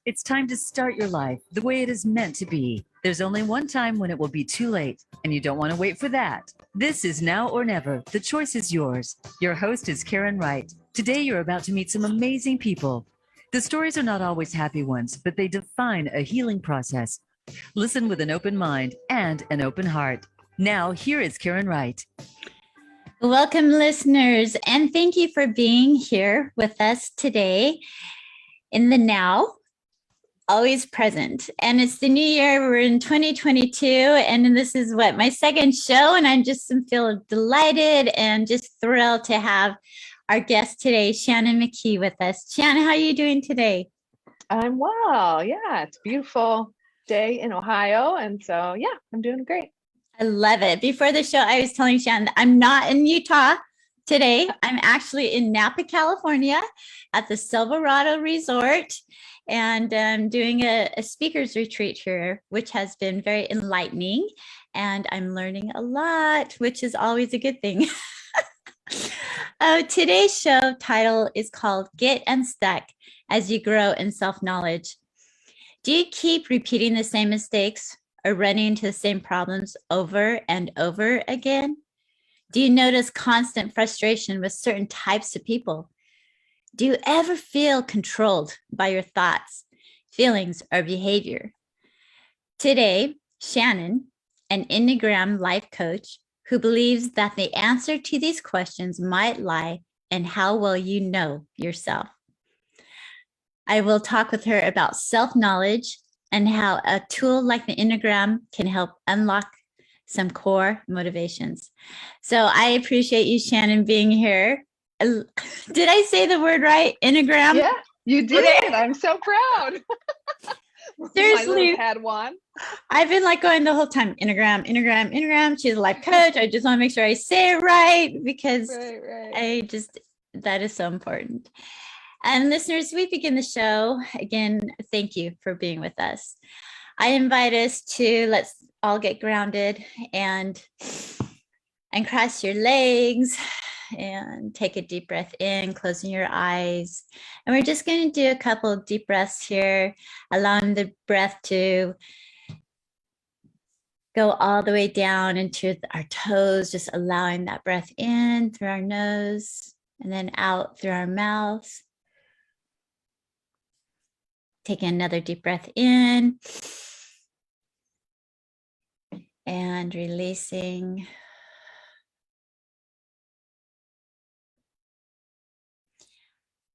It's time to start your life the way it is meant to be. There's only one time when it will be too late, and you don't want to wait for that. This is Now or Never. The choice is yours. Your host is Karen Wright. Today, you're about to meet some amazing people. The stories are not always happy ones, but they define a healing process. Listen with an open mind and an open heart. Now, here is Karen Wright. Welcome, listeners, and thank you for being here with us today in the now, always present. And it's the new year. We're in 2022, and this is my second show, and I just feel delighted and just thrilled to have our guest today, Shannon McKee, with us. Shannon, how are you doing today? I'm well. Yeah, it's a beautiful day in Ohio, and so yeah, I'm doing great. I love it. Before the show, I was telling Shannon that I'm not in Utah today. I'm actually in Napa, California at the Silverado Resort, and I'm doing a speaker's retreat here, which has been very enlightening, and I'm learning a lot, which is always a good thing. Today's show title is called Get Unstuck as You Grow in Self-Knowledge. Do you keep repeating the same mistakes or running into the same problems over and over again? Do you notice constant frustration with certain types of people? Do you ever feel controlled by your thoughts, feelings, or behavior? Today, Shannon, an Enneagram life coach who believes that the answer to these questions might lie in how well you know yourself. I will talk with her about self-knowledge and how a tool like the Enneagram can help unlock some core motivations. So I appreciate you, Shannon, being here. Did I say the word right? Enneagram? Yeah, you did. I'm so proud. Seriously. My had one. I've been going the whole time, Enneagram. She's a life coach. I just want to make sure I say it right because that is so important. And listeners, we begin the show. Again, thank you for being with us. I invite us to let's all get grounded and cross your legs and take a deep breath in, closing your eyes. And we're just going to do a couple of deep breaths here, allowing the breath to go all the way down into our toes, just allowing that breath in through our nose and then out through our mouths. Taking another deep breath in and releasing.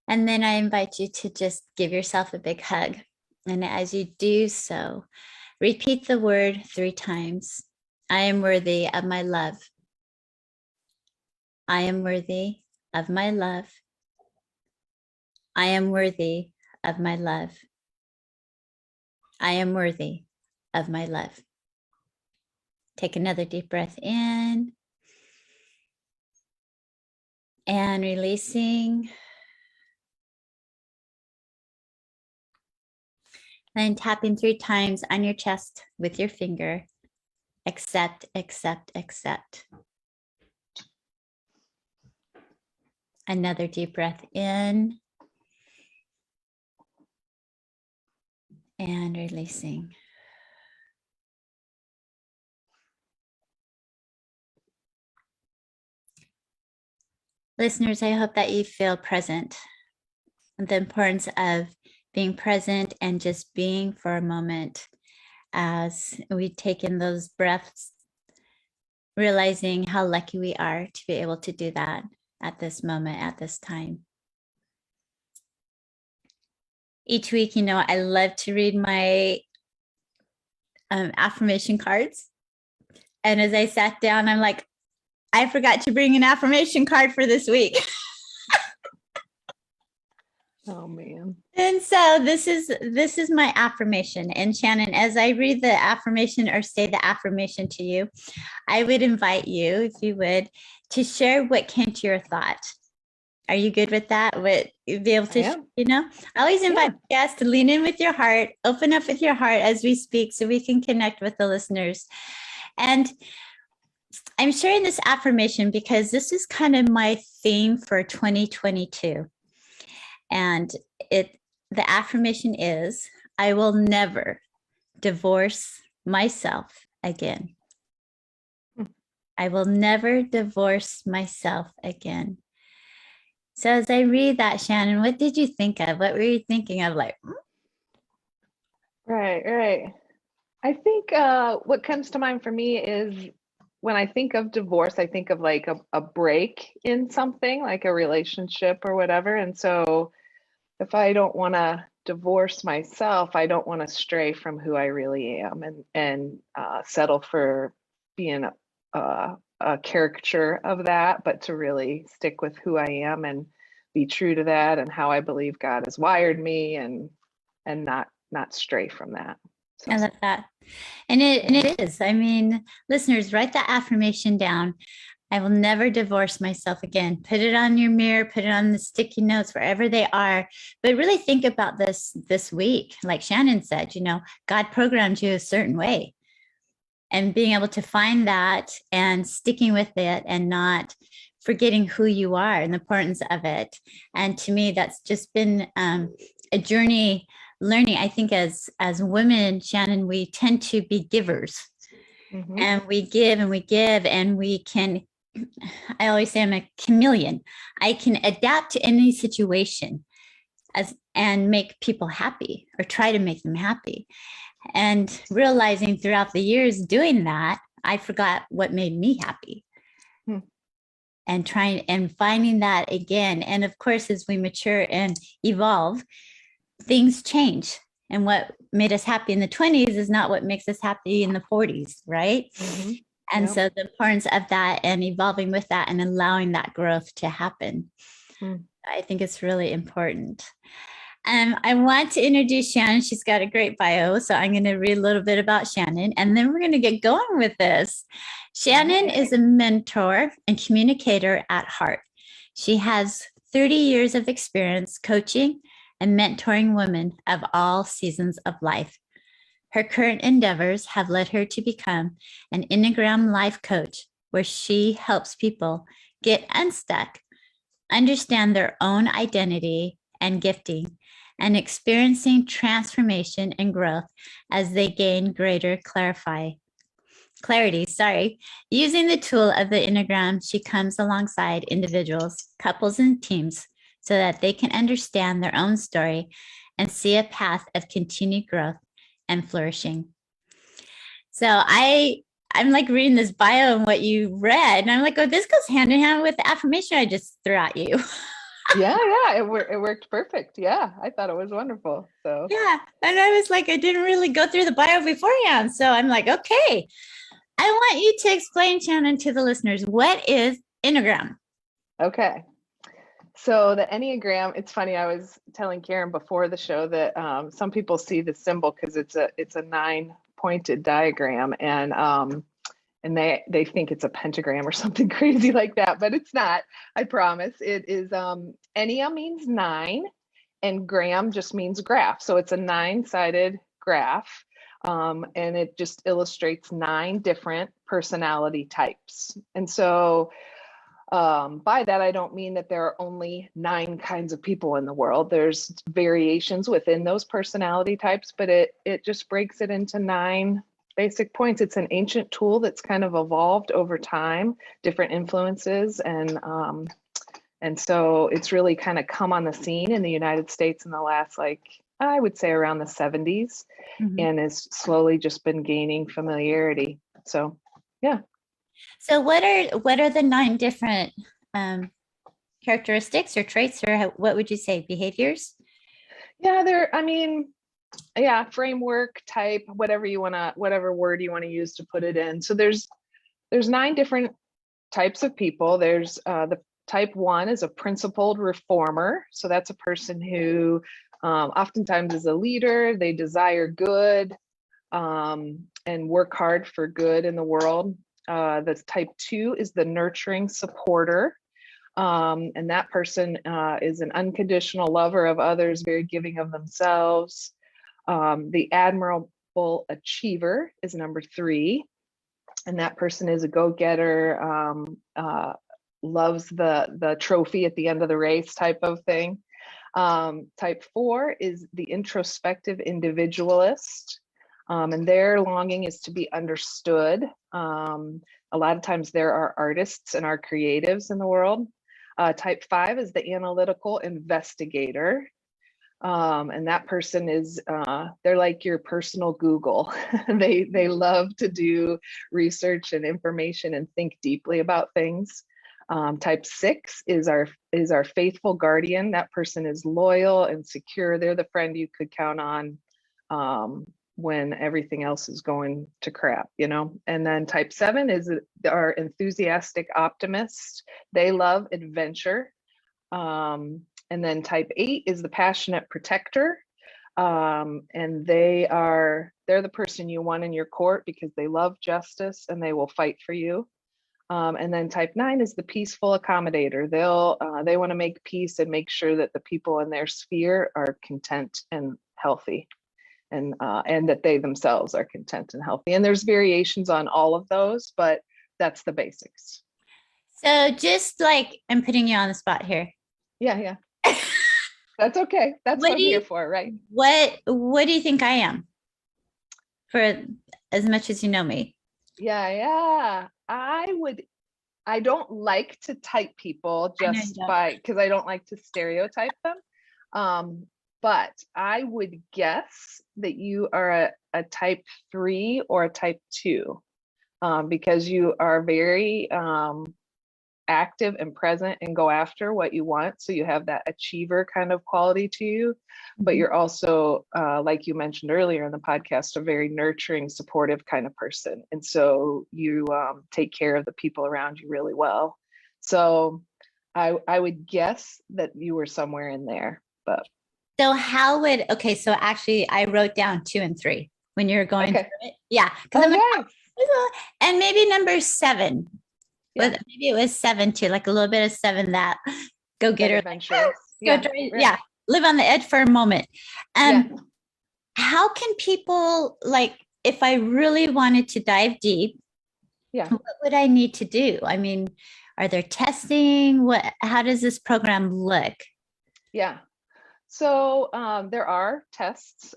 And then I invite you to just give yourself a big hug. And as you do so, repeat the word 3 times. I am worthy of my love. I am worthy of my love. I am worthy of my love. I am worthy of my love. Take another deep breath in and releasing. And tapping 3 times on your chest with your finger. Accept, accept, accept. Another deep breath in. And releasing. Listeners, I hope that you feel present. The importance of being present and just being for a moment as we take in those breaths, realizing how lucky we are to be able to do that at this moment, at this time. Each week, I love to read my affirmation cards. And as I sat down, I'm like, I forgot to bring an affirmation card for this week. Oh, man. And so this is my affirmation. And Shannon, as I read the affirmation or say the affirmation to you, I would invite you, if you would, to share what came to your thought. Are you good with that? Would you be able to, I always invite guests to lean in with your heart, open up with your heart as we speak so we can connect with the listeners. And I'm sharing this affirmation because this is kind of my theme for 2022. And the affirmation is, I will never divorce myself again. I will never divorce myself again. So as I read that, Shannon, what did you think of? What were you thinking of? Like, Right. I think what comes to mind for me is when I think of divorce, I think of like a break in something, like a relationship or whatever. And so if I don't want to divorce myself, I don't want to stray from who I really am and settle for being a caricature of that, but to really stick with who I am and be true to that and how I believe God has wired me and not stray from that. So, I love that. And it is. I mean, listeners, write that affirmation down. I will never divorce myself again. Put it on your mirror, put it on the sticky notes, wherever they are. But really think about this week. Like Shannon said, God programmed you a certain way. And being able to find that and sticking with it and not forgetting who you are and the importance of it. And to me, that's just been a journey learning. I think as women, Shannon, we tend to be givers. mm-hmm. And we give and we give, and we can, I always say I'm a chameleon. I can adapt to any situation and make people happy or try to make them happy. And realizing throughout the years doing that, I forgot what made me happy. And trying and finding that again. And of course, as we mature and evolve, things change. And what made us happy in the 20s is not what makes us happy in the 40s, right? Mm-hmm. And so the importance of that and evolving with that and allowing that growth to happen, I think it's really important. I want to introduce Shannon. She's got a great bio, so I'm going to read a little bit about Shannon, and then we're going to get going with this. Shannon is a mentor and communicator at heart. She has 30 years of experience coaching and mentoring women of all seasons of life. Her current endeavors have led her to become an Enneagram life coach, where she helps people get unstuck, understand their own identity and gifting, and experiencing transformation and growth as they gain greater clarity. Using the tool of the Enneagram, she comes alongside individuals, couples, and teams so that they can understand their own story and see a path of continued growth and flourishing. So I'm like reading this bio and what you read, and I'm like, oh, this goes hand in hand with the affirmation I just threw at you. Yeah, it worked perfect. Yeah, I thought it was wonderful. So yeah, and I was like, I didn't really go through the bio beforehand, so I'm like, okay, I want you to explain, Shannon, to the listeners, what is Enneagram? Okay, so the Enneagram. It's funny. I was telling Karen before the show that some people see the symbol because it's a 9-pointed diagram, and they think it's a pentagram or something crazy like that, but it's not. I promise. It is Ennea means 9, and gram just means graph. So it's a 9-sided graph, and it just illustrates 9 different personality types. And so by that, I don't mean that there are only 9 kinds of people in the world. There's variations within those personality types, but it just breaks it into 9 basic points. It's an ancient tool that's kind of evolved over time, different influences, and so it's really kind of come on the scene in the United States in the last, like, I would say around the 70s, and has slowly just been gaining familiarity. So, yeah. So what are the 9 different characteristics or traits, or what would you say, behaviors? Yeah, framework, type, whatever word you want to use to put it in. So there's 9 different types of people. There's the type 1 is a principled reformer. So that's a person who oftentimes is a leader. They desire good and work hard for good in the world. The type 2 is the nurturing supporter. And that person is an unconditional lover of others, very giving of themselves. The admirable achiever is number 3, and that person is a go-getter, loves the trophy at the end of the race type of thing. Type 4 is the introspective individualist, and their longing is to be understood. A lot of times there are artists and are creatives in the world. Type 5 is the analytical investigator. And that person is, they're like your personal Google. They love to do research and information and think deeply about things. Type 6 is our faithful guardian. That person is loyal and secure. They're the friend you could count on when everything else is going to crap, you know. And then type 7 is our enthusiastic optimist. They love adventure. And then type 8 is the passionate protector. And they're the person you want in your court because they love justice and they will fight for you. And then type 9 is the peaceful accommodator. They want to make peace and make sure that the people in their sphere are content and healthy, and that they themselves are content and healthy. And there's variations on all of those, but that's the basics. So just like I'm putting you on the spot here. Yeah. That's okay. That's what I'm here for, right? What do you think I am? For as much as you know me. Yeah. I don't like to type people just because I don't like to stereotype them. But I would guess that you are a type 3 or a type 2, because you are very active and present and go after what you want. So you have that achiever kind of quality to you, but you're also, like you mentioned earlier in the podcast, a very nurturing, supportive kind of person. And so you take care of the people around you really well. So I would guess that you were somewhere in there, but. So so actually I wrote down 2 and 3 when you're going through it. Yeah. And maybe number 7. Yeah. Maybe it was 7 too, like a little bit of 7, that go get her. Live on the edge for a moment. How can people, like, if I really wanted to dive deep, what would I need to do? I mean, are there testing? How does this program look? Yeah. So there are tests.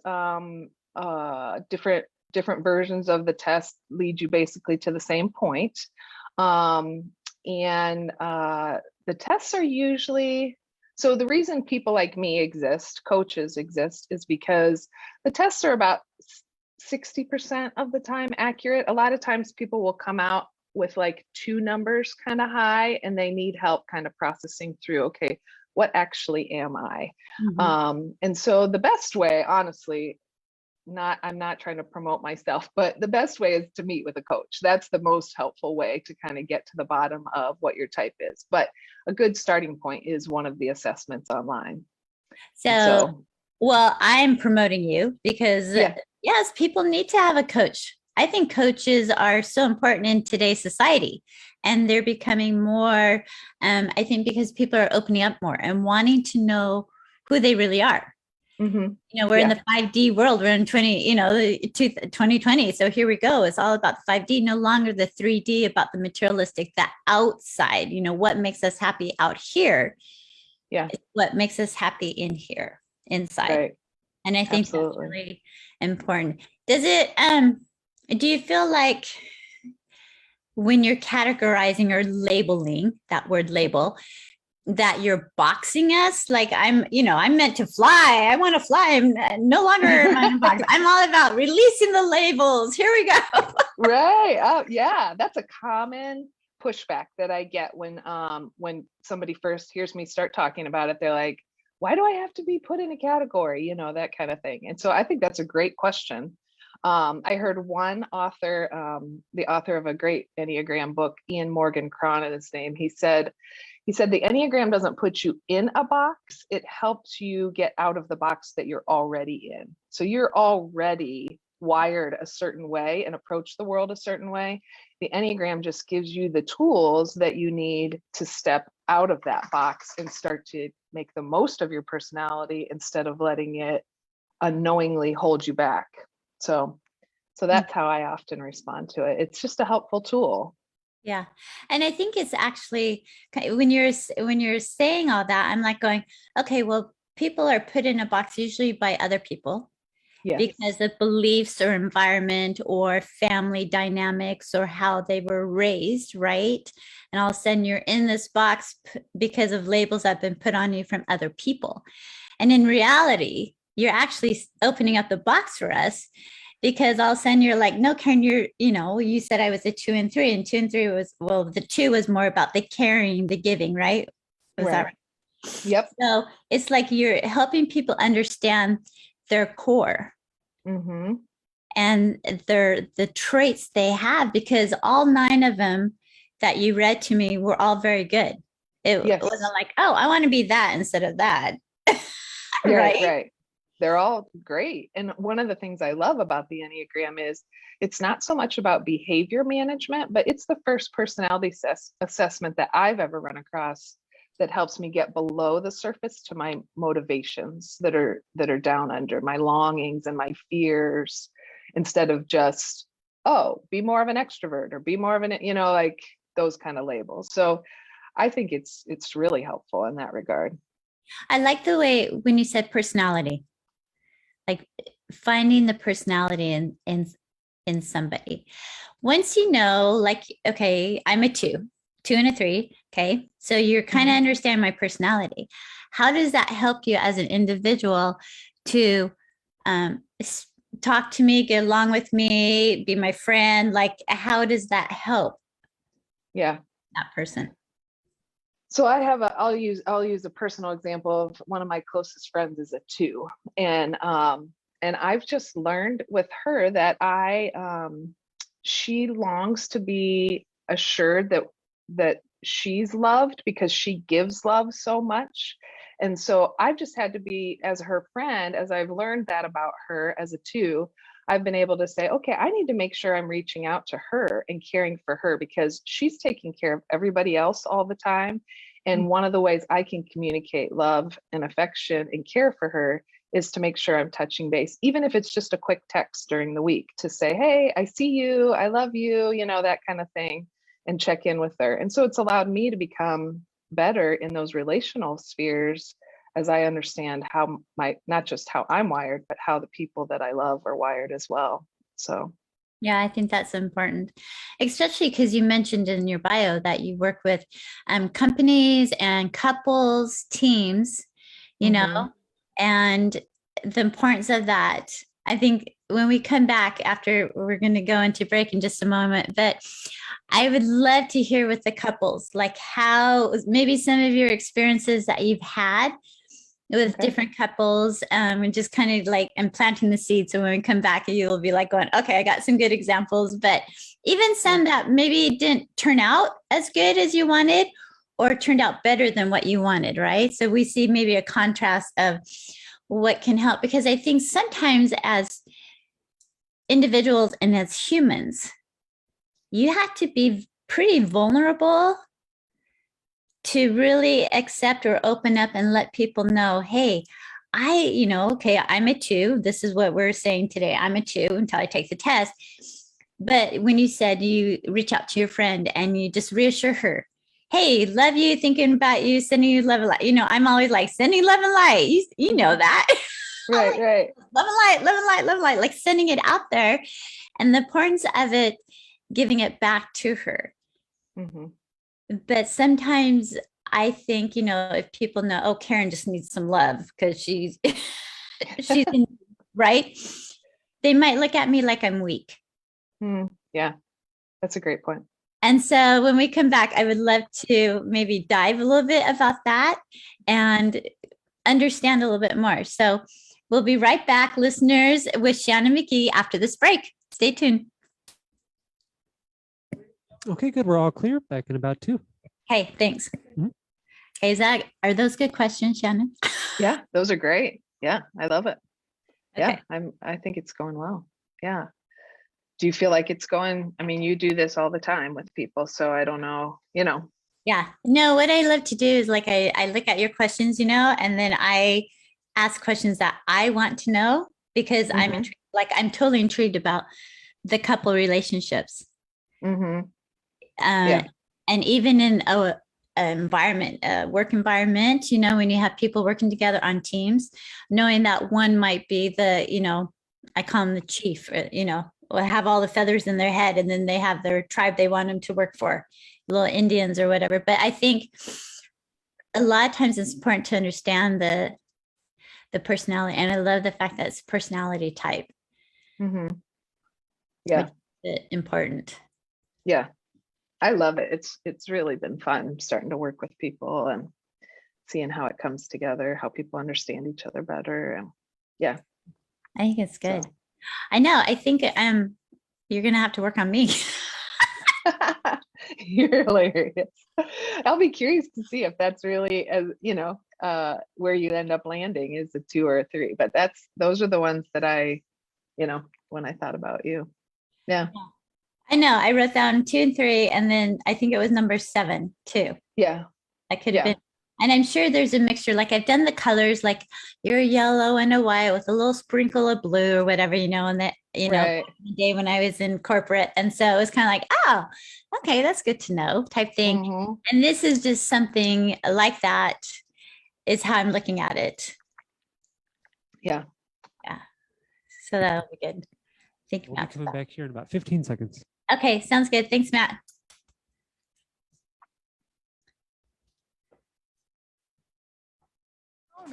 Different versions of the test lead you basically to the same point. And the tests are usually, so the reason people like me exist, coaches exist, is because the tests are about 60% of the time accurate. A lot of times people will come out with like 2 numbers kind of high and they need help kind of processing through, okay, what actually am I? And so the best way, honestly, I'm not trying to promote myself, but the best way is to meet with a coach. That's the most helpful way to kind of get to the bottom of what your type is. But a good starting point is one of the assessments online. So well, I'm promoting you because yes, people need to have a coach. I think coaches are so important in today's society, and they're becoming more, I think, because people are opening up more and wanting to know who they really are. You know, we're in the 5D world. We're in 2020. So here we go. It's all about the 5D, no longer the 3D, about the materialistic, the outside. You know, what makes us happy out here? Yeah. Is what makes us happy in here, inside. Right. And I think that's really important. Does it, do you feel like when you're categorizing or labeling, that word label, that you're boxing us? Like, I'm meant to fly. I want to fly. I'm no longer in my box. I'm all about releasing the labels. Here we go. Right. Oh, yeah. That's a common pushback that I get when somebody first hears me start talking about it. They're like, why do I have to be put in a category? You know, that kind of thing. And so I think that's a great question. I heard one author, the author of a great Enneagram book, Ian Morgan Cron is his name. He said the Enneagram doesn't put you in a box. It helps you get out of the box that you're already in. So you're already wired a certain way and approach the world a certain way. The Enneagram just gives you the tools that you need to step out of that box and start to make the most of your personality instead of letting it unknowingly hold you back. So that's how I often respond to it. It's just a helpful tool. Yeah. And I think it's actually, when you're saying all that, I'm like going, okay, well, people are put in a box usually by other people. Yes. Because of beliefs or environment or family dynamics or how they were raised, right? And all of a sudden you're in this box because of labels that have been put on you from other people. And in reality, you're actually opening up the box for us, because all of a sudden you're like, no, Karen, you said I was a 2 and 3, and 2 and 3 was, well, the 2 was more about the caring, the giving, right? Was that right? Yep. So it's like you're helping people understand their core and the traits they have, because all 9 of them that you read to me were all very good. It wasn't like, oh, I want to be that instead of that. Right. They're all great. And one of the things I love about the Enneagram is it's not so much about behavior management, but it's the first personality assessment that I've ever run across that helps me get below the surface to my motivations that are down under, my longings and my fears, instead of just, oh, be more of an extrovert or be more of an, like those kind of labels. So I think it's really helpful in that regard. I like the way when you said personality, like finding the personality in somebody. Once you know, like, okay, I'm a 2 and a 3. Okay. So you're kind of understand my personality. How does that help you as an individual to talk to me, get along with me, be my friend? Like, how does that help? Yeah. That person. So I'll use a personal example of one of my closest friends is a 2. And I've just learned with her that she longs to be assured that she's loved because she gives love so much. And so I've just had to be, as her friend, as I've learned that about her as a 2, I've been able to say, okay, I need to make sure I'm reaching out to her and caring for her, because she's taking care of everybody else all the time. And one of the ways I can communicate love and affection and care for her is to make sure I'm touching base, even if it's just a quick text during the week to say, hey, I see you, I love you, that kind of thing, and check in with her. And so it's allowed me to become better in those relational spheres as I understand how not just how I'm wired, but how the people that I love are wired as well. So yeah, I think that's important, especially because you mentioned in your bio that you work with companies and couples, teams, and the importance of that. I think when we come back after, we're going to go into break in just a moment, but I would love to hear with the couples, like how maybe some of your experiences that you've had with different couples, and just kind of like, and planting the seed. So when we come back, you'll be like going, okay, I got some good examples, but even some that maybe didn't turn out as good as you wanted, or turned out better than what you wanted, right? So we see maybe a contrast of what can help, because I think sometimes as individuals and as humans, you have to be pretty vulnerable to really accept or open up and let people know, hey, I'm a 2. This is what we're saying today. I'm a 2 until I take the test. But when you said you reach out to your friend and you just reassure her, hey, love you, thinking about you, sending you love and light. I'm always like, sending love and light. You know that. Right, right. Love and light, love and light, love and light, like sending it out there. And the importance of it, giving it back to her. But sometimes I think, if people know, oh, Karen just needs some love because she's in, right, they might look at me like I'm weak. Yeah, that's a great point. And so when we come back, I would love to maybe dive a little bit about that and understand a little bit more. So we'll be right back, listeners, with Shannon McKee after this break. Stay tuned. Okay, good. We're all clear. Back in about 2. Hey, thanks. Okay, are those good questions, Shannon? Yeah, those are great. Yeah, I love it. Okay. Yeah, I think it's going well. Yeah. Do you feel like it's going? I mean, you do this all the time with people, so I don't know, Yeah. No, what I love to do is like I look at your questions, and then I ask questions that I want to know, because I'm intrigued, I'm totally intrigued about the couple relationships. Yeah. And even in a environment, work environment, when you have people working together on teams, knowing that one might be the, I call them the chief, or have all the feathers in their head, and then they have their tribe they want them to work for, little Indians or whatever. But I think a lot of times it's important to understand the personality. And I love the fact that it's personality type. Mm-hmm. Yeah. Important. Yeah. I love it. It's really been fun starting to work with people and seeing how it comes together, how people understand each other better. And yeah. I think it's good. So. I know. I think you're going to have to work on me. You're hilarious. I'll be curious to see if that's really, as where you end up landing is a 2 or a 3. But those are the ones that I, when I thought about you. Yeah. I know. I wrote down 2 and 3, and then I think it was number 7 too. Yeah. I could have been. And I'm sure there's a mixture. Like I've done the colors, like you're a yellow and a white with a little sprinkle of blue or whatever, and that, right. The day when I was in corporate. And so it was kind of like, oh, okay, that's good to know type thing. Mm-hmm. And this is just something like that is how I'm looking at it. Yeah. Yeah. So that'll be good. Think we'll be coming back here in about 15 seconds. Okay. Sounds good. Thanks, Matt.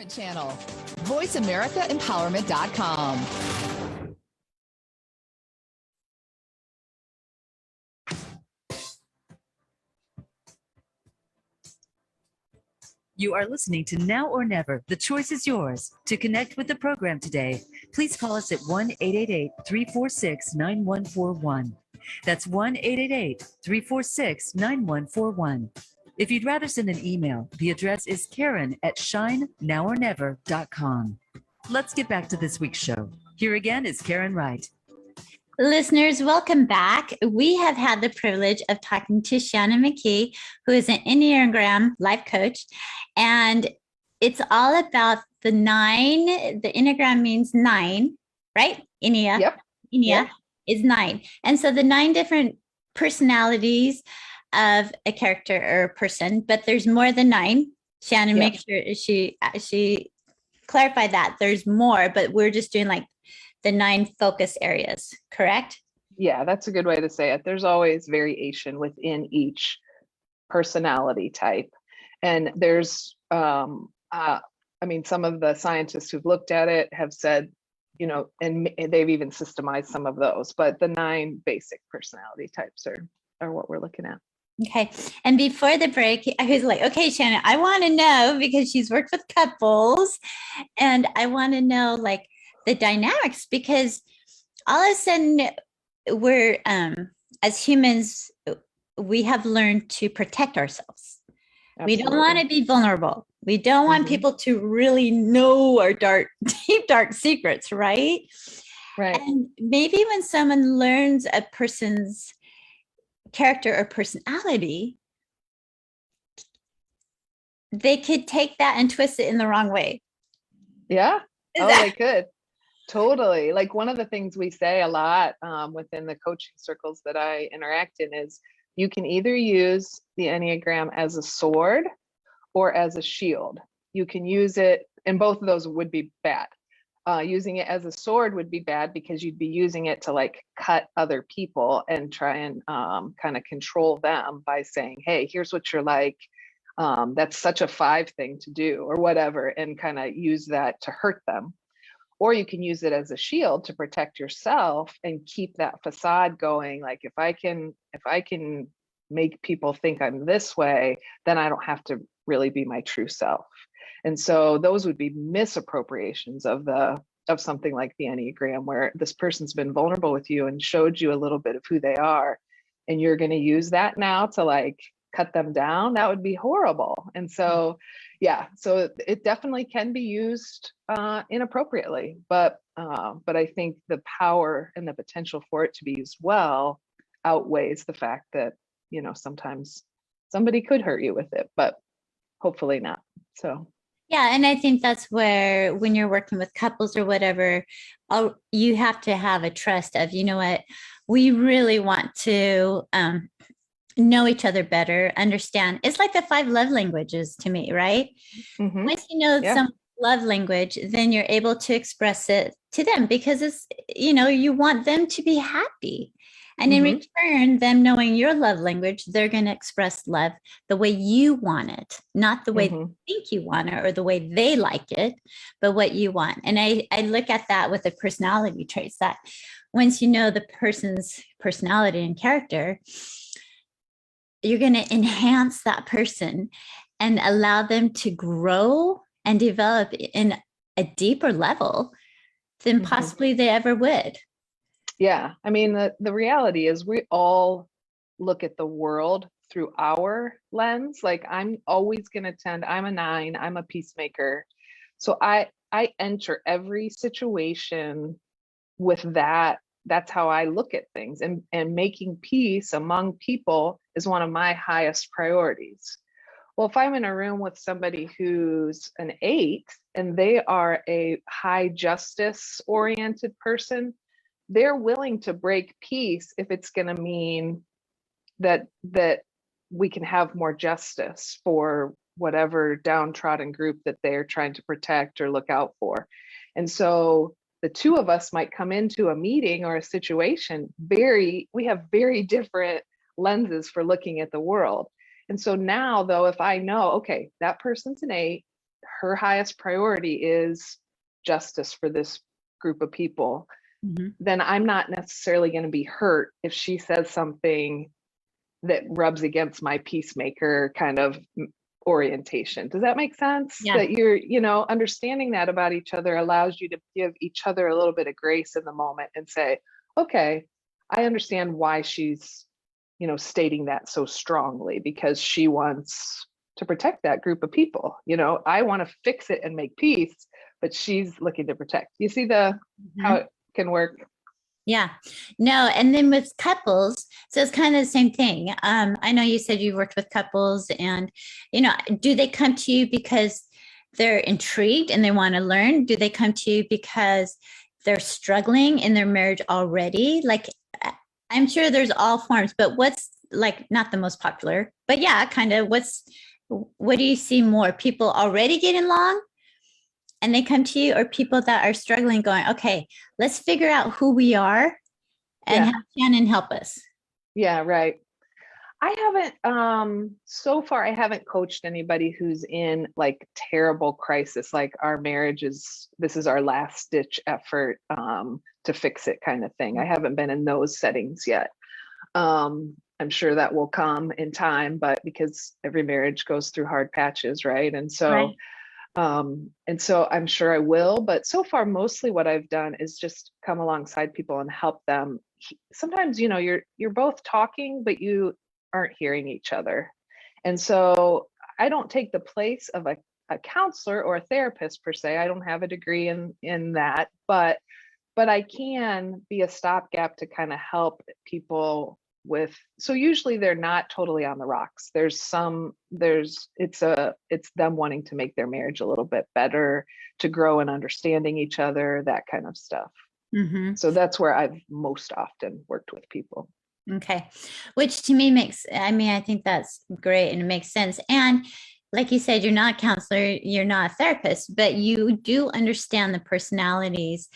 Channel, voiceamericaempowerment.com. You are listening to Now or Never. The choice is yours. To connect with the program today, please call us at 1-888-346-9141. That's 1-888-346-9141. If you'd rather send an email, the address is Karen@shinenowornever.com. Let's get back to this week's show. Here again is Karen Wright. Listeners, welcome back. We have had the privilege of talking to Shannon McKee, who is an Enneagram life coach. And it's all about the 9. The Enneagram means 9, right? Ennea. Yep. Ennea is 9. And so the 9 different personalities of a character or a person, but there's more than 9. Shannon, make sure she clarified that there's more, but we're just doing like the 9 focus areas, correct? Yeah, that's a good way to say it. There's always variation within each personality type. And there's, some of the scientists who've looked at it have said, and they've even systemized some of those, but the 9 basic personality types are what we're looking at. Okay. And before the break, I was like, okay, Shannon, I want to know, because she's worked with couples, and I want to know like the dynamics, because all of a sudden we're, as humans, we have learned to protect ourselves. Absolutely. We don't want to be vulnerable. We don't want people to really know our deep, dark secrets, right? Right. And maybe when someone learns a person's character or personality, they could take that and twist it in the wrong way. Yeah. They could. Totally. Like one of the things we say a lot within the coaching circles that I interact in is you can either use the Enneagram as a sword or as a shield. You can use it, and both of those would be bad. Using it as a sword would be bad because you'd be using it to like cut other people and try and kind of control them by saying, hey, here's what you're like. That's such a 5 thing to do or whatever, and kind of use that to hurt them. Or you can use it as a shield to protect yourself and keep that facade going. Like if I can make people think I'm this way, then I don't have to really be my true self. And so those would be misappropriations of something like the Enneagram, where this person's been vulnerable with you and showed you a little bit of who they are, and you're going to use that now to like cut them down. That would be horrible. And so, so it definitely can be used inappropriately, but I think the power and the potential for it to be used well outweighs the fact that, sometimes somebody could hurt you with it, but hopefully not. So. Yeah. And I think that's where, when you're working with couples or whatever, you have to have a trust of, you know what, we really want to know each other better, understand. It's like the 5 love languages to me, right? Mhm. Once you know Yeah. some love language, then you're able to express it to them because it's, you want them to be happy. And in Mhm. return, them knowing your love language, they're going to express love the way you want it, not the way they Mhm. think you want it or the way they like it, but what you want. And I look at that with the personality traits, that once you know the person's personality and character, you're going to enhance that person and allow them to grow and develop in a deeper level than Mhm. possibly they ever would. Yeah. I mean, the reality is we all look at the world through our lens. Like I'm always going to tend, I'm a 9, I'm a peacemaker. So I enter every situation with that. That's how I look at things. And making peace among people is one of my highest priorities. Well, if I'm in a room with somebody who's an 8 and they are a high justice oriented person, they're willing to break peace if it's going to mean that we can have more justice for whatever downtrodden group that they're trying to protect or look out for. And so the two of us might come into a meeting or a situation we have very different lenses for looking at the world. And so now though, if I know, okay, that person's an 8, her highest priority is justice for this group of people, then I'm not necessarily going to be hurt if she says something that rubs against my peacemaker kind of orientation. Does that make sense? Yeah. That you're, understanding that about each other allows you to give each other a little bit of grace in the moment and say, okay, I understand why she's, stating that so strongly, because she wants to protect that group of people. I want to fix it and make peace, but she's looking to protect. You see how it can work? Yeah, no. And then with couples, so it's kind of the same thing. I know you said you worked with couples and, do they come to you because they're intrigued and they want to learn? Do they come to you because they're struggling in their marriage already? Like, I'm sure there's all forms, but what's like not the most popular, but yeah, kind of what do you see more? People already getting along and they come to you, or people that are struggling going, okay, let's figure out who we are and have Shannon help us? Yeah, right. I haven't so far I haven't coached anybody who's in like terrible crisis, like this is our last ditch effort to fix it kind of thing. I haven't been in those settings yet. I'm sure that will come in time, but because every marriage goes through hard patches, right? And so I'm sure I will, but so far mostly what I've done is just come alongside people and help them. Sometimes, you're both talking, but you aren't hearing each other. And so I don't take the place of a counselor or a therapist per se. I don't have a degree in that, but I can be a stopgap to kind of help people with. So usually they're not totally on the rocks. It's them wanting to make their marriage a little bit better, to grow in understanding each other, that kind of stuff. So that's where I've most often worked with people. Okay. Which to me I think that's great and it makes sense. And like you said, you're not a counselor, you're not a therapist, but you do understand the personalities.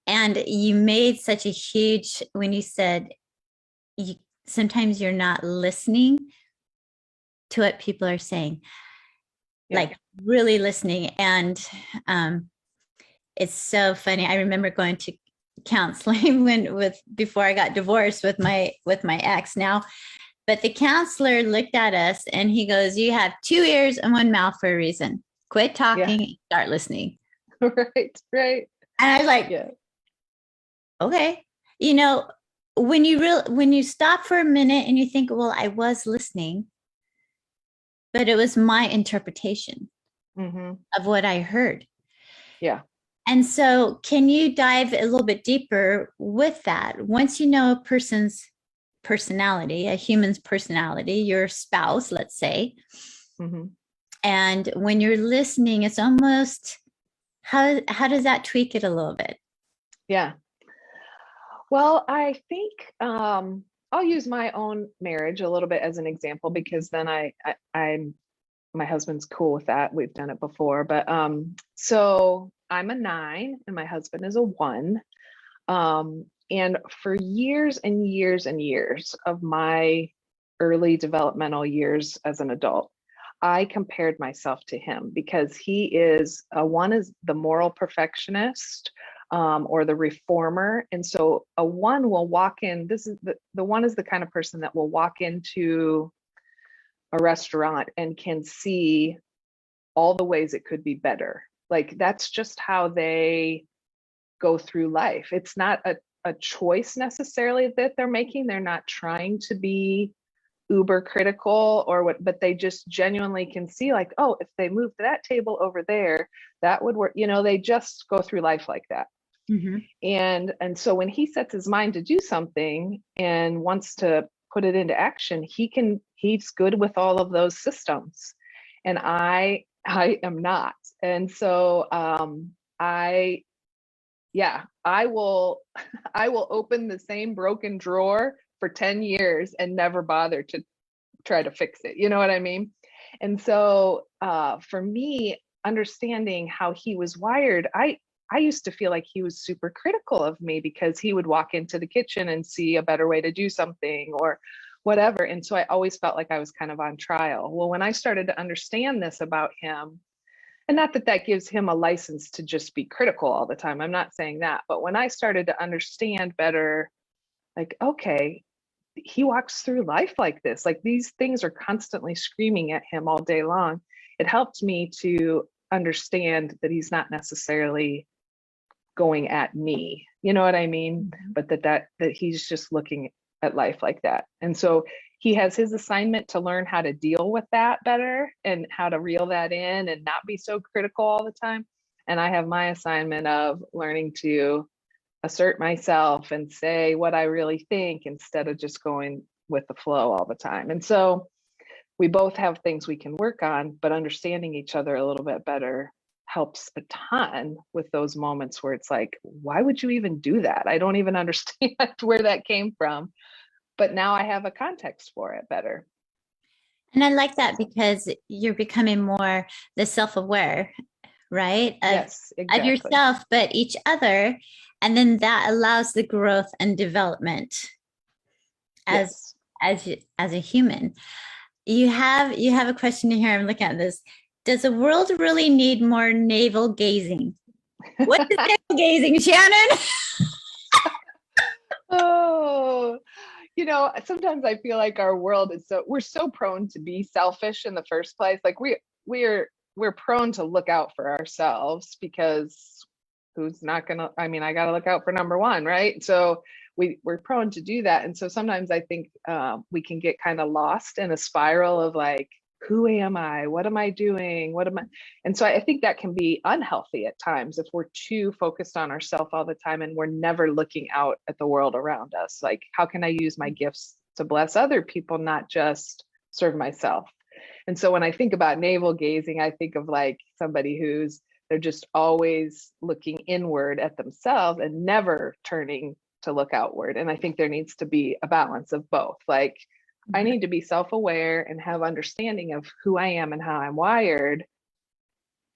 And you made such a huge, when you said sometimes you're not listening to what people are saying, like really listening. And it's so funny. I remember going to counseling before I got divorced with my ex now. But the counselor looked at us and he goes, you have 2 ears and 1 mouth for a reason. Quit talking, start listening. Right. And I was like, okay. When you stop for a minute and you think, well, I was listening, but it was my interpretation of what I heard. Yeah. And so can you dive a little bit deeper with that? Once you know a person's personality, a human's personality, your spouse, let's say, and when you're listening, it's almost, how does that tweak it a little bit? Yeah. Well, I think I'll use my own marriage a little bit as an example, because then I'm my husband's cool with that. We've done it before, but so I'm a 9 and my husband is a 1. And for years and years and years of my early developmental years as an adult, I compared myself to him, because he is a 1 is the moral perfectionist, or the reformer. And so a 1 will walk in, this is the 1 is the kind of person that will walk into a restaurant and can see all the ways it could be better. Like, that's just how they go through life. It's not a choice necessarily that they're making. They're not trying to be uber critical or what, but they just genuinely can see, like, oh, if they moved that table over there, that would work. They just go through life like that. Mm-hmm. And so when he sets his mind to do something and wants to put it into action, he's good with all of those systems. And I am not. And so I will open the same broken drawer for 10 years and never bother to try to fix it. You know what I mean? And so for me, understanding how he was wired, I used to feel like he was super critical of me because he would walk into the kitchen and see a better way to do something or whatever. And so I always felt like I was kind of on trial. Well, when I started to understand this about him, and not that that gives him a license to just be critical all the time, I'm not saying that, but when I started to understand better, like, okay, he walks through life like this, like these things are constantly screaming at him all day long. It helped me to understand that he's not necessarily going at me, you know what I mean? But that he's just looking at life like that. And so he has his assignment to learn how to deal with that better and how to reel that in and not be so critical all the time. And I have my assignment of learning to assert myself and say what I really think instead of just going with the flow all the time. And so we both have things we can work on, but understanding each other a little bit better helps a ton with those moments where it's like, why would you even do that? I don't even understand where that came from. But now I have a context for it better. And I like that because you're becoming more the self-aware, right? Yes, exactly. Of yourself, but each other. And then that allows the growth and development as a human. You have a question here. I'm looking at this. Does the world really need more navel gazing? What is navel gazing, Shannon? Oh, sometimes I feel like our world is we're so prone to be selfish in the first place. Like we're prone to look out for ourselves because who's not gonna, I gotta look out for number one, right? So we're prone to do that. And so sometimes I think we can get kind of lost in a spiral of like, who am I? What am I doing? And so I think that can be unhealthy at times if we're too focused on ourselves all the time and we're never looking out at the world around us. Like, how can I use my gifts to bless other people, not just serve myself? And so when I think about navel gazing, I think of like somebody they're just always looking inward at themselves and never turning to look outward. And I think there needs to be a balance of both. Like, I need to be self-aware and have understanding of who I am and how I'm wired.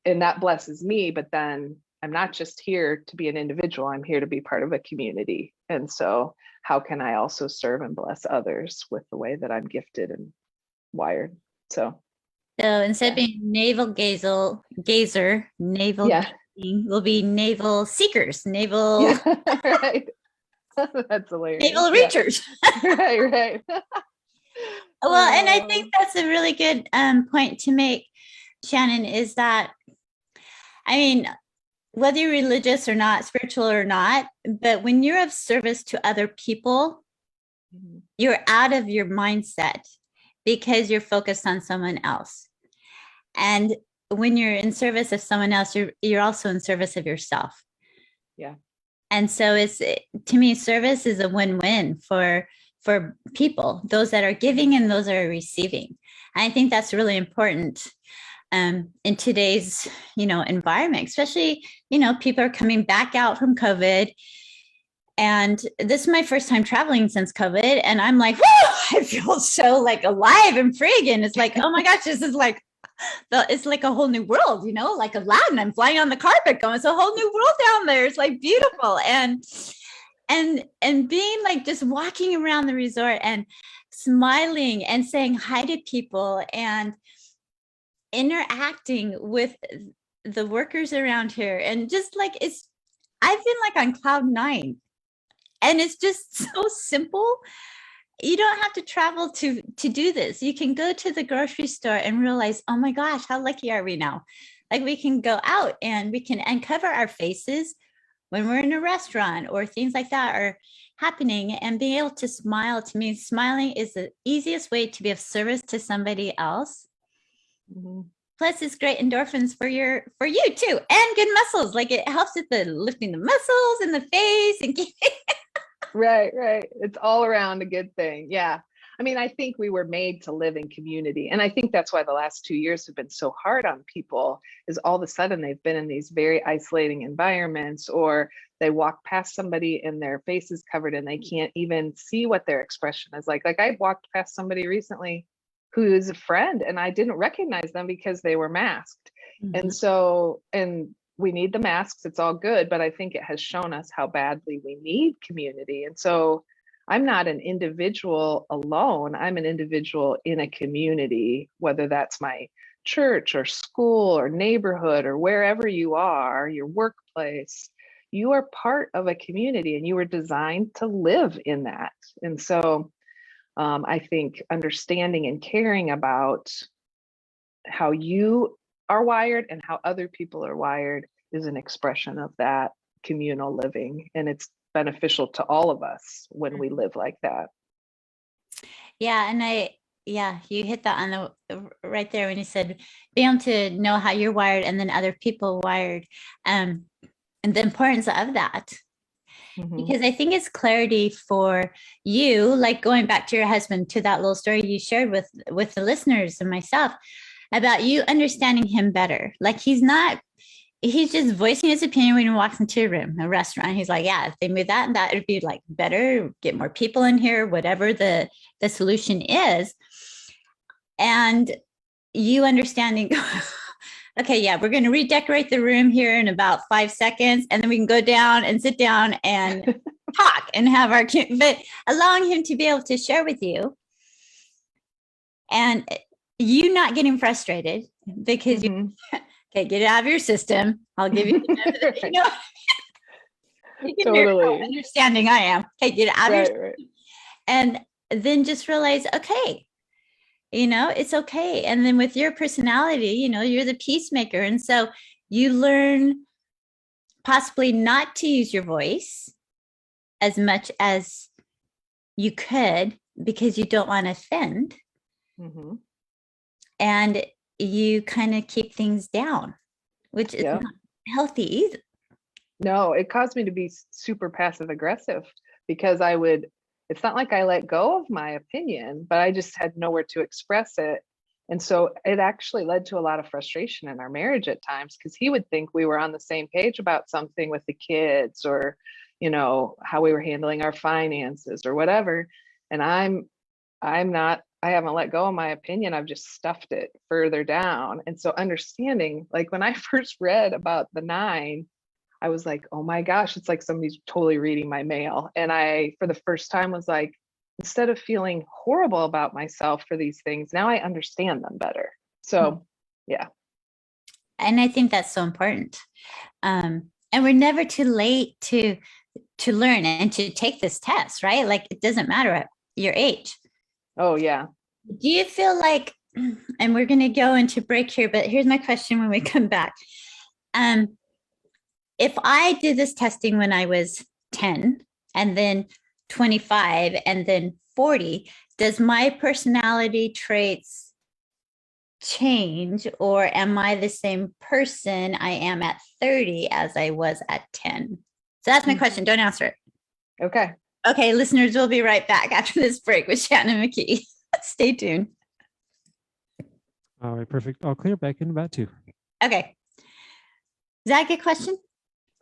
And that blesses me, but then I'm not just here to be an individual, I'm here to be part of a community. And so how can I also serve and bless others with the way that I'm gifted and wired? So instead of being navel gazer, navel gazing, will be navel seekers, navel right. That's hilarious. Navel reachers. Right. Well, and I think that's a really good point to make, Shannon, is that, whether you're religious or not, spiritual or not, but when you're of service to other people, you're out of your mindset because you're focused on someone else. And when you're in service of someone else, you're also in service of yourself. Yeah. And so to me, service is a win-win for people, those that are giving and those that are receiving. And I think that's really important in today's, environment, especially, people are coming back out from COVID. And this is my first time traveling since COVID. And I'm like, whoa, I feel so like alive and free again. It's like, oh my gosh, this is like, it's like a whole new world, like Aladdin. I'm flying on the carpet going, it's a whole new world down there. It's like beautiful. And being like just walking around the resort and smiling and saying hi to people and interacting with the workers around here. And just like, I've been like on cloud 9. And it's just so simple. You don't have to travel to do this. You can go to the grocery store and realize, oh my gosh, how lucky are we now? Like we can go out and we can uncover our faces when we're in a restaurant or things like that are happening, and being able to smile. To me, smiling is the easiest way to be of service to somebody else. Mm-hmm. Plus, it's great endorphins for you too, and good muscles. Like it helps with the lifting the muscles in the face and Right. It's all around a good thing. Yeah. I mean, I think we were made to live in community. And I think that's why the last 2 years have been so hard on people, is all of a sudden they've been in these very isolating environments, or they walk past somebody and their face is covered and they can't even see what their expression is like. Like I walked past somebody recently who is a friend and I didn't recognize them because they were masked. Mm-hmm. And we need the masks, it's all good, but I think it has shown us how badly we need community. And so I'm not an individual alone. I'm an individual in a community, whether that's my church or school or neighborhood or wherever you are, your workplace. You are part of a community and you were designed to live in that. And so I think understanding and caring about how you are wired and how other people are wired is an expression of that communal living. And it's beneficial to all of us when we live like that. Yeah. And you hit that on the right there when you said being able to know how you're wired and then other people wired, and the importance of that. Mm-hmm. Because I think it's clarity for you, like going back to your husband, to that little story you shared with the listeners and myself about you understanding him better. Like he's just voicing his opinion when he walks into a restaurant. He's like, yeah, if they move that and that, it'd be like better, get more people in here, whatever the solution is. And you understanding, okay, yeah, we're going to redecorate the room here in about 5 seconds. And then we can go down and sit down and talk and have but allowing him to be able to share with you and you not getting frustrated because you okay, get it out of your system. I'll give you, totally understanding I am. Okay, get it out of your system. Right. And then just realize, okay, it's okay. And then with your personality, you're the peacemaker. And so you learn possibly not to use your voice as much as you could because you don't want to offend. Mm-hmm. And you kind of keep things down, which is not healthy either. No, it caused me to be super passive aggressive because it's not like I let go of my opinion, but I just had nowhere to express it. And so it actually led to a lot of frustration in our marriage at times because he would think we were on the same page about something with the kids or, how we were handling our finances or whatever. And I'm not, I haven't let go of my opinion. I've just stuffed it further down. And so understanding, like when I first read about the 9, I was like, oh my gosh, it's like somebody's totally reading my mail. And I, for the first time, was like, instead of feeling horrible about myself for these things, now I understand them better. So, yeah. And I think that's so important. And we're never too late to learn and to take this test, right? Like it doesn't matter at your age. Oh, yeah. Do you feel like, and we're going to go into break here, but here's my question when we come back. If I did this testing when I was 10 and then 25 and then 40, does my personality traits change, or am I the same person I am at 30 as I was at 10? So that's my question. Don't answer it. Okay. Okay, listeners, we'll be right back after this break with Shannon and McKee. Stay tuned. All right, perfect. I'll clear back in about 2. Okay. Is that a good question?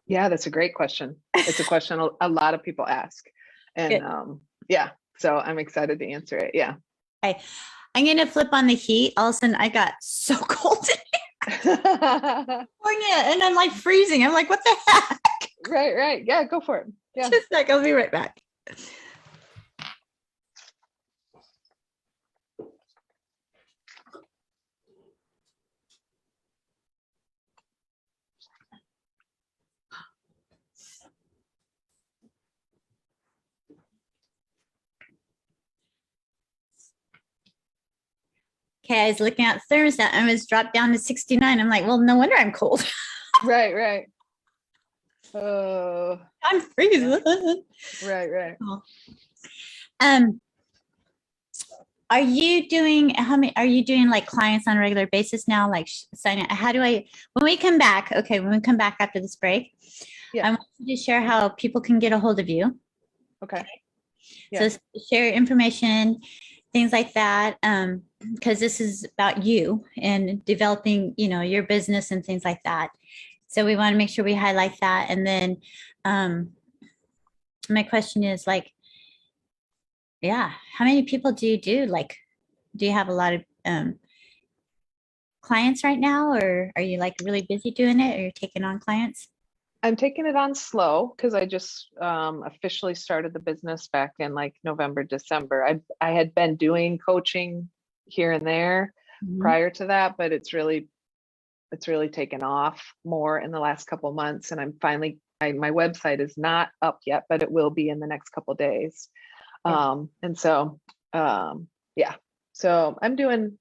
Yeah, that's a great question. It's a question a lot of people ask. And yeah, so I'm excited to answer it. Yeah. Okay. I'm going to flip on the heat. All of a sudden, I got so cold in here. And I'm like freezing. I'm like, what the heck? Right. Yeah, go for it. Yeah. Just a sec. I'll be right back. Okay, I was looking at the thermostat and it was dropped down to 69. I'm like, well, no wonder I'm cold. Right. Oh, I'm freezing. right. Are you doing are you doing like clients on a regular basis now? Like sign up? When we come back after this break, Yeah. I want you to share how people can get a hold of you. Okay. Yeah. So share your information, things like that. Because this is about you and developing, your business and things like that. So we want to make sure we highlight that. And then my question is like, yeah, how many people do you do? Like, do you have a lot of clients right now, or are you like really busy doing it, or you're taking on clients? I'm taking it on slow because I just officially started the business back in like November, December. I had been doing coaching here and there prior to that, but it's really taken off more in the last couple of months. And I'm finally, my website is not up yet, but it will be in the next couple of days. And so, yeah, so I'm doing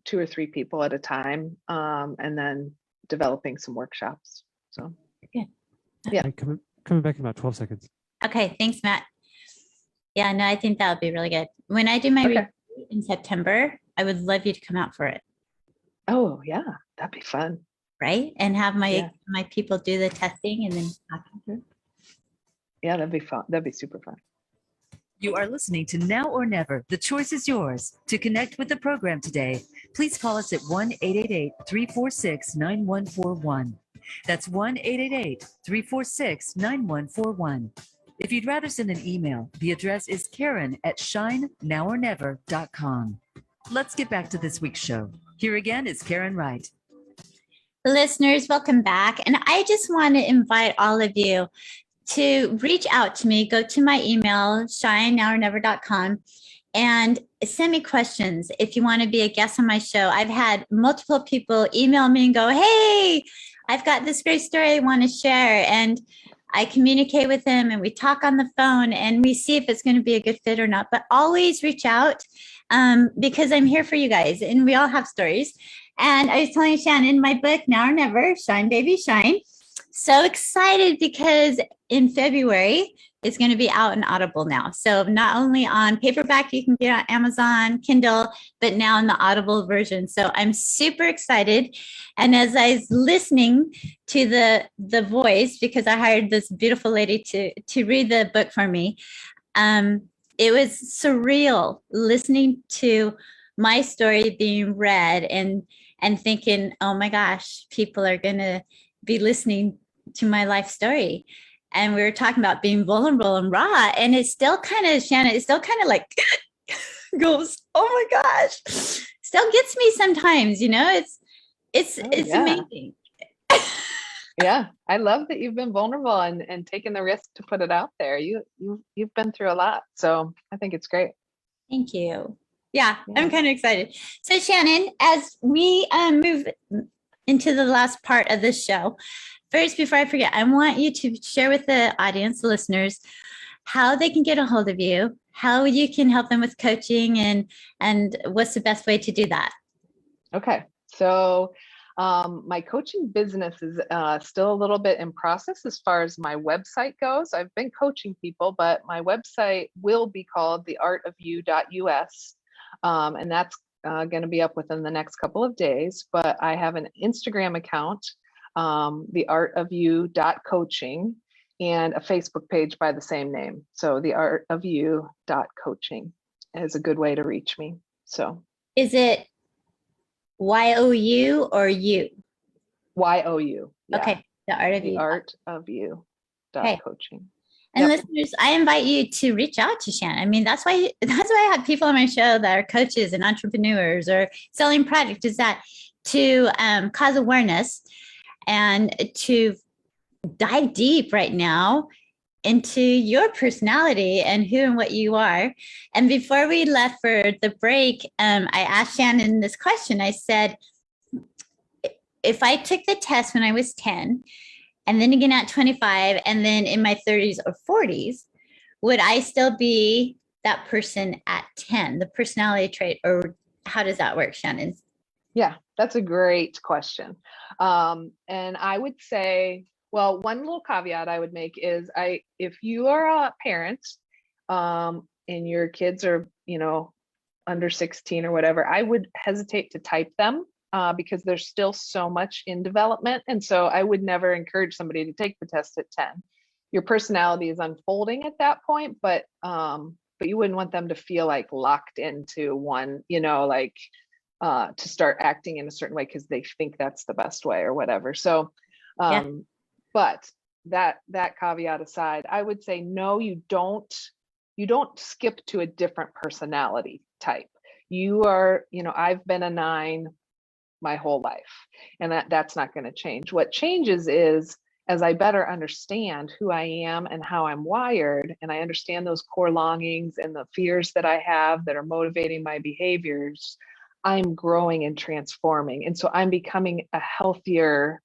2 or 3 people at a time, and then developing some workshops. So, good. Yeah. Coming back in about 12 seconds. Okay. Thanks, Matt. Yeah, no, I think that would be really good. When I do my retreat in September, I would love you to come out for it. Oh yeah, that'd be fun. Right. And have my people do the testing and then talk through. Yeah, that'd be fun. That'd be super fun. You are listening to Now or Never. The choice is yours. To connect with the program today, please call us at 1-888-346-9141. That's 1-888-346-9141. If you'd rather send an email, the address is Karen@shinenowornever.com. Let's get back to this week's show. Here again is Karen Wright. Listeners, welcome back. And I just want to invite all of you to reach out to me. Go to my email, shinenowornever.com, and send me questions. If you want to be a guest on my show, I've had multiple people email me and go, hey, I've got this great story I want to share. And I communicate with them and we talk on the phone and we see if it's going to be a good fit or not. But always reach out because I'm here for you guys and we all have stories. And I was telling Shannon, my book, Now or Never, Shine Baby Shine. So excited because in February, it's going to be out in Audible now. So not only on paperback, you can get on Amazon, Kindle, but now in the Audible version. So I'm super excited. And as I was listening to the voice, because I hired this beautiful lady to read the book for me, it was surreal listening to my story being read and thinking, oh my gosh, people are going to be listening to my life story. And we were talking about being vulnerable and raw. And it's still kind of, Shannon, it's still kind of like goes, oh my gosh, still gets me sometimes, it's amazing. Yeah. I love that you've been vulnerable and taken the risk to put it out there. You've been through a lot. So I think it's great. Thank you. Yeah, I'm kind of excited. So Shannon, as we move into the last part of this show, first, before I forget, I want you to share with the audience, the listeners, how they can get a hold of you, how you can help them with coaching, and what's the best way to do that. Okay. So my coaching business is still a little bit in process as far as my website goes. I've been coaching people, but my website will be called theartofyou.us. And that's going to be up within the next couple of days. But I have an Instagram account, theartofyou.coaching, and a Facebook page by the same name. So theartofyou.coaching is a good way to reach me. So is it YOU or you? YOU. Yeah. Okay. The art of The you. art of you. Okay. Coaching. And Yep. listeners, I invite you to reach out to Shannon. I mean, that's why I have people on my show that are coaches and entrepreneurs or selling product, is that to cause awareness and to dive deep right now into your personality and who and what you are. And before we left for the break, I asked Shannon this question. I said, if I took the test when I was 10, and then again at 25, and then in my 30s or 40s, would I still be that person at 10, the personality trait, or how does that work, Shannon? Yeah, that's a great question. And I would say, well, one little caveat I would make is if you are a parent, and your kids are, under 16 or whatever, I would hesitate to type them, because there's still so much in development. And so I would never encourage somebody to take the test at 10. Your personality is unfolding at that point, but you wouldn't want them to feel like locked into one, to start acting in a certain way because they think that's the best way or whatever. So, but that caveat aside, I would say, no, you don't skip to a different personality type. You are, I've been a 9 my whole life, and that's not going to change. What changes is, as I better understand who I am and how I'm wired, and I understand those core longings and the fears that I have that are motivating my behaviors, I'm growing and transforming. And so I'm becoming a healthier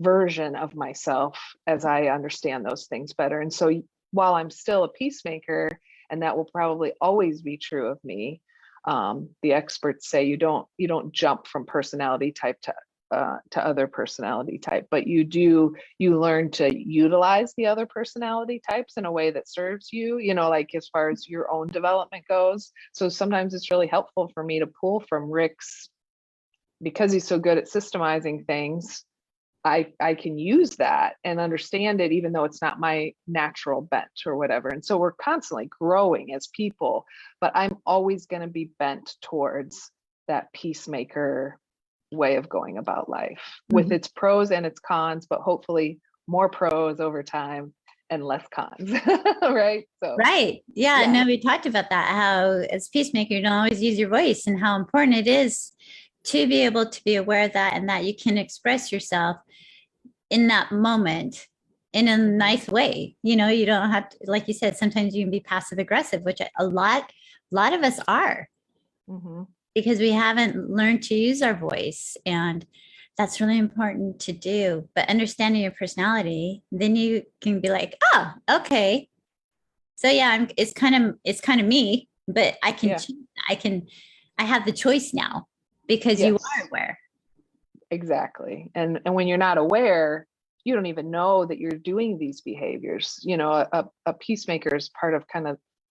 version of myself as I understand those things better. And so while I'm still a peacemaker, and that will probably always be true of me, the experts say you don't jump from personality type to other personality type, but you learn to utilize the other personality types in a way that serves you, like as far as your own development goes. So sometimes it's really helpful for me to pull from Rick's, because he's so good at systemizing things. I can use that and understand it, even though it's not my natural bent or whatever. And so we're constantly growing as people, but I'm always going to be bent towards that peacemaker way of going about life, with its pros and its cons, but hopefully more pros over time and less cons. Right. So right. Yeah. No, we talked about that, how as peacemaker, you don't always use your voice, and how important it is to be able to be aware of that, and that you can express yourself in that moment in a nice way. You don't have to, like you said, sometimes you can be passive aggressive, which a lot of us are, because we haven't learned to use our voice. And that's really important to do. But understanding your personality, then you can be like, oh, okay. So yeah, it's kind of me, but I can, I have the choice now because you are aware. Exactly. And when you're not aware, you don't even know that you're doing these behaviors. A peacemaker is part of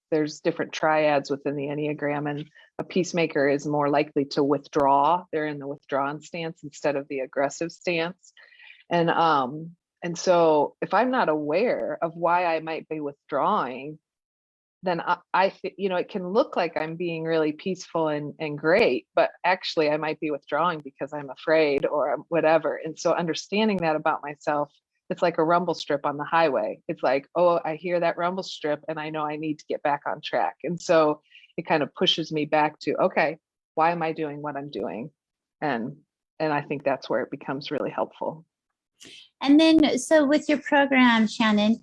there's different triads within the Enneagram, and a peacemaker is more likely to withdraw. They're in the withdrawn stance instead of the aggressive stance. And so if I'm not aware of why I might be withdrawing, then I think, it can look like I'm being really peaceful and great, but actually I might be withdrawing because I'm afraid or whatever. And so understanding that about myself, it's like a rumble strip on the highway. It's like, oh, I hear that rumble strip and I know I need to get back on track. And so it kind of pushes me back to, okay, why am I doing what I'm doing? And I think that's where it becomes really helpful. And then, so with your program, Shannon,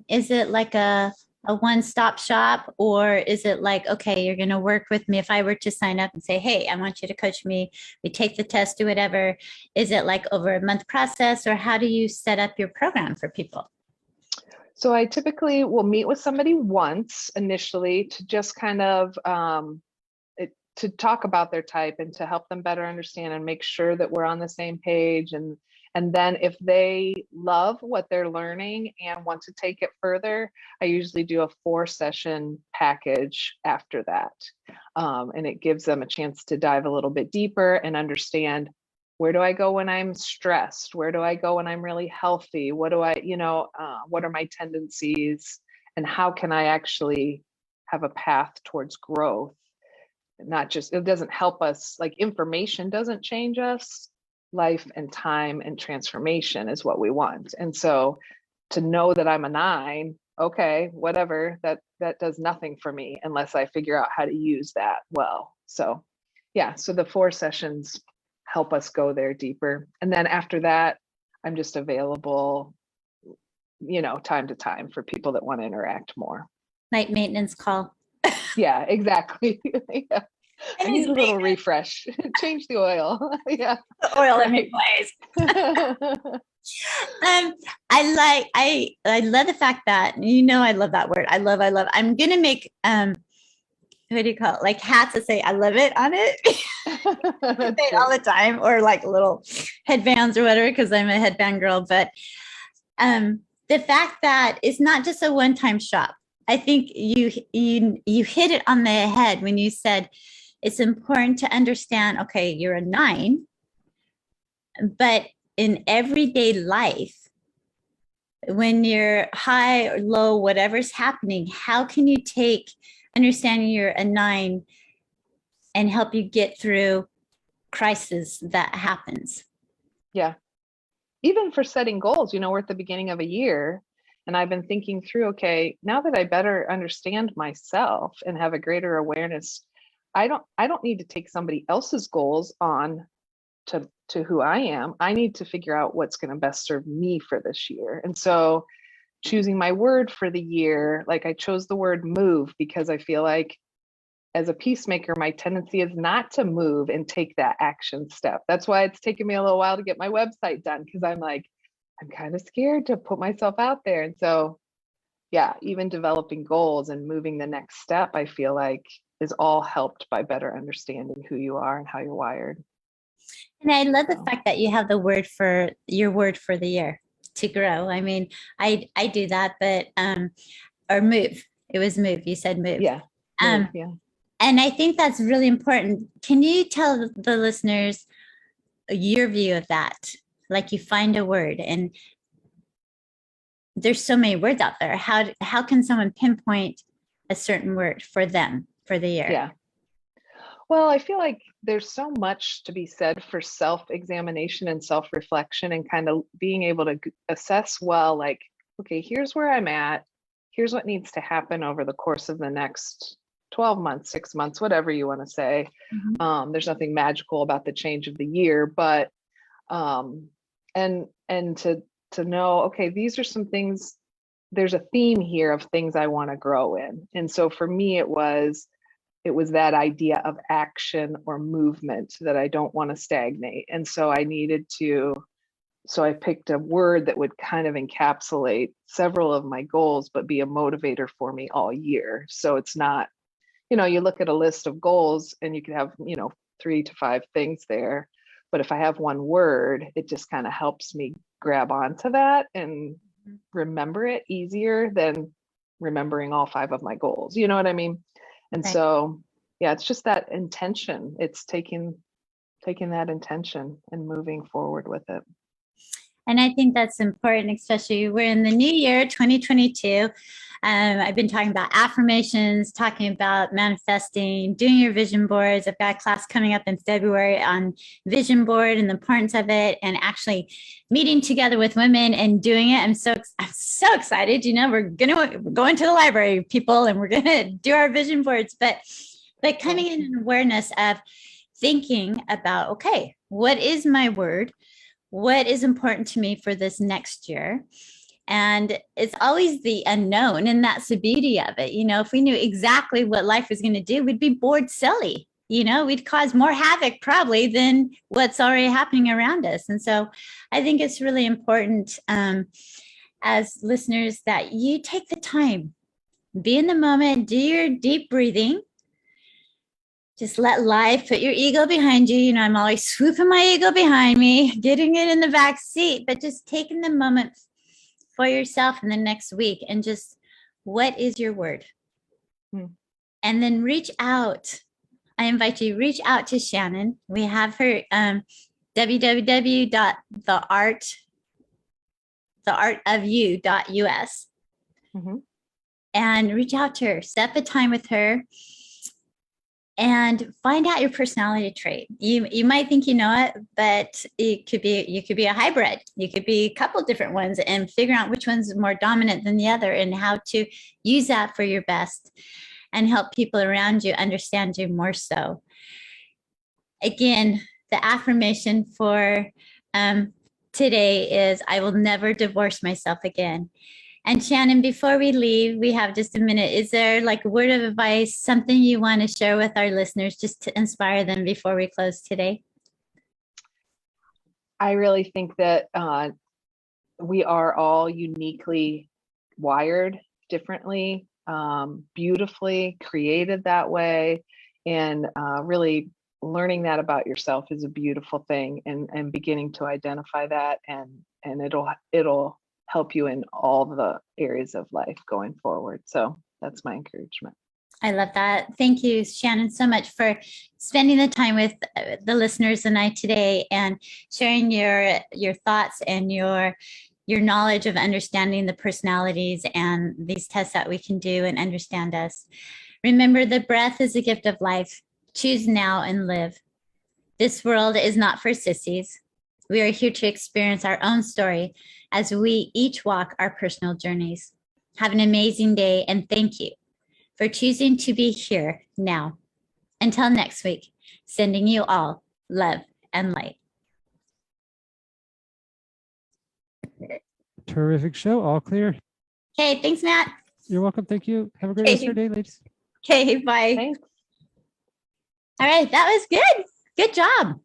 is it like a one-stop shop, or is it like, okay, you're going to work with me? If I were to sign up and say, hey, I want you to coach me, we take the test, do whatever, is it like over a month process, or how do you set up your program for people? So I typically will meet with somebody once initially to just kind of to talk about their type and to help them better understand and make sure that we're on the same page. And then if they love what they're learning and want to take it further, I usually do a 4-session package after that. And it gives them a chance to dive a little bit deeper and understand, where do I go when I'm stressed? Where do I go when I'm really healthy? What do I, what are my tendencies? And how can I actually have a path towards growth? Not just, it doesn't help us, like information doesn't change us. life and time and transformation is what we want. And so to know that I'm a 9, okay, whatever, that does nothing for me unless I figure out how to use that well. So yeah, so the 4 sessions help us go there deeper. And then after that, I'm just available, time to time for people that want to interact more. Night maintenance call. Yeah, exactly. Yeah. I need a little refresh. Change the oil. Yeah. The oil in my place. I love the fact that, I love that word. I love. I'm going to make, what do you call it? Like hats that say, I love it on it. I say it all the time, or like little headbands or whatever, because I'm a headband girl. But the fact that it's not just a one-time shop. I think you hit it on the head when you said it's important to understand, okay, you're a 9, but in everyday life, when you're high or low, whatever's happening, how can you take understanding you're a 9 and help you get through crisis that happens? Yeah. Even for setting goals, we're at the beginning of a year, and I've been thinking through, okay, now that I better understand myself and have a greater awareness, I don't need to take somebody else's goals on to who I am. I need to figure out what's going to best serve me for this year. And so choosing my word for the year, like I chose the word move because I feel like as a peacemaker, my tendency is not to move and take that action step. That's why it's taken me a little while to get my website done, because I'm kind of scared to put myself out there. And so, yeah, even developing goals and moving the next step, I feel like is all helped by better understanding who you are and how you're wired. And I love the fact that you have your word for the year, to grow. I mean, I do that, but or move. It was move. You said move. Yeah. Move, yeah. And I think that's really important. Can you tell the listeners your view of that? Like you find a word, and there's so many words out there. How can someone pinpoint a certain word for them for the year? Yeah. Well, I feel like there's so much to be said for self-examination and self-reflection, and kind of being able to assess, well, like, okay, here's where I'm at. Here's what needs to happen over the course of the next 12 months, 6 months, whatever you want to say. Mm-hmm. There's nothing magical about the change of the year, but and to know, okay, these are some things, there's a theme here of things I want to grow in. And so for me, it was that idea of action or movement, that I don't want to stagnate. And so I picked a word that would kind of encapsulate several of my goals, but be a motivator for me all year. So it's not, you look at a list of goals and you can have, 3 to 5 things there. But if I have one word, it just kind of helps me grab onto that and remember it easier than remembering all 5 of my goals. You know what I mean? And Right. So, yeah, it's just that intention. It's taking that intention and moving forward with it. And I think that's important, especially we're in the new year, 2022. I've been talking about affirmations, talking about manifesting, doing your vision boards. I've got a class coming up in February on vision board and the importance of it, and actually meeting together with women and doing it. I'm so excited. We're going to the library, people, and we're gonna do our vision boards. But coming in an awareness of thinking about, okay, what is my word? What is important to me for this next year? And it's always the unknown. And that's the beauty of it. If we knew exactly what life was going to do, we'd be bored silly. We'd cause more havoc probably than what's already happening around us. And so I think it's really important as listeners that you take the time, be in the moment, do your deep breathing. Just let life put your ego behind you. I'm always swooping my ego behind me, getting it in the back seat, but just taking the moment for yourself in the next week and just, what is your word? And then reach out. I invite you, reach out to Shannon. We have her theartofyou.us. And reach out to her, set the time with her. and find out your personality trait. You might think you know it, but you could be a hybrid. You could be a couple different ones, and figure out which one's more dominant than the other, and how to use that for your best and help people around you understand you more so. Again, the affirmation for today is, I will never divorce myself again. And Shannon, before we leave, we have just a minute. Is there like a word of advice, something you want to share with our listeners just to inspire them before we close today? I really think that we are all uniquely wired differently, beautifully created that way. And really learning that about yourself is a beautiful thing, and beginning to identify that, and it'll help you in all the areas of life going forward. So that's my encouragement. I love that. Thank you, Shannon, so much for spending the time with the listeners and I today, and sharing your thoughts and your knowledge of understanding the personalities and these tests that we can do and understand us. Remember, the breath is a gift of life. Choose now and live. This world is not for sissies. We are here to experience our own story as we each walk our personal journeys. Have an amazing day, and thank you for choosing to be here now. Until next week, sending you all love and light. Terrific show. All clear. Okay, thanks, Matt. You're welcome. Thank you. Have a great rest of your day, ladies. Okay, bye. Thanks. All right, that was good. Good job.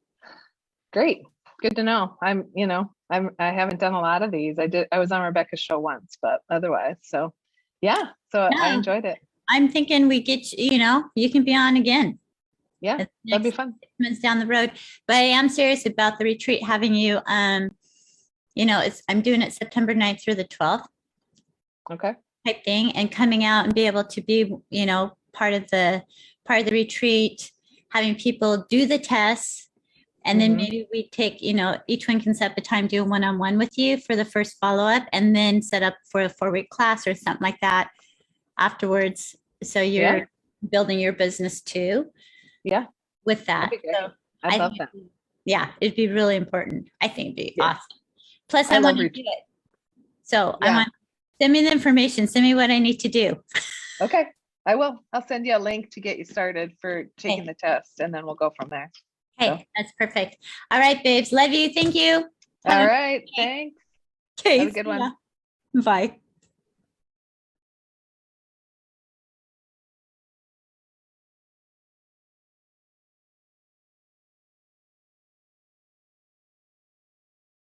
Great. Good to know. I haven't done a lot of these. I was on Rebecca's show once, but otherwise, so yeah. So I enjoyed it. I'm thinking we get you can be on again. Yeah, that'd be fun. 6 months down the road. But I am serious about the retreat, having you. I'm doing it September 9th through the 12th. Okay. Type thing, and coming out and be able to be, part of the retreat, having people do the tests. And then maybe we take, each one can set up a time, do a one-on-one with you for the first follow-up, and then set up for a 4-week class or something like that afterwards. So you're building your business too. Yeah. With that. So I love that. Yeah, it'd be really important. I think it'd be awesome. Plus, I want to do it. So send me the information. Send me what I need to do. Okay, I will. I'll send you a link to get you started for taking the test, and then we'll go from there. Hey, that's perfect. All right, babes. Love you. Thank you. All right. Thanks. Okay. Have a good one. Bye.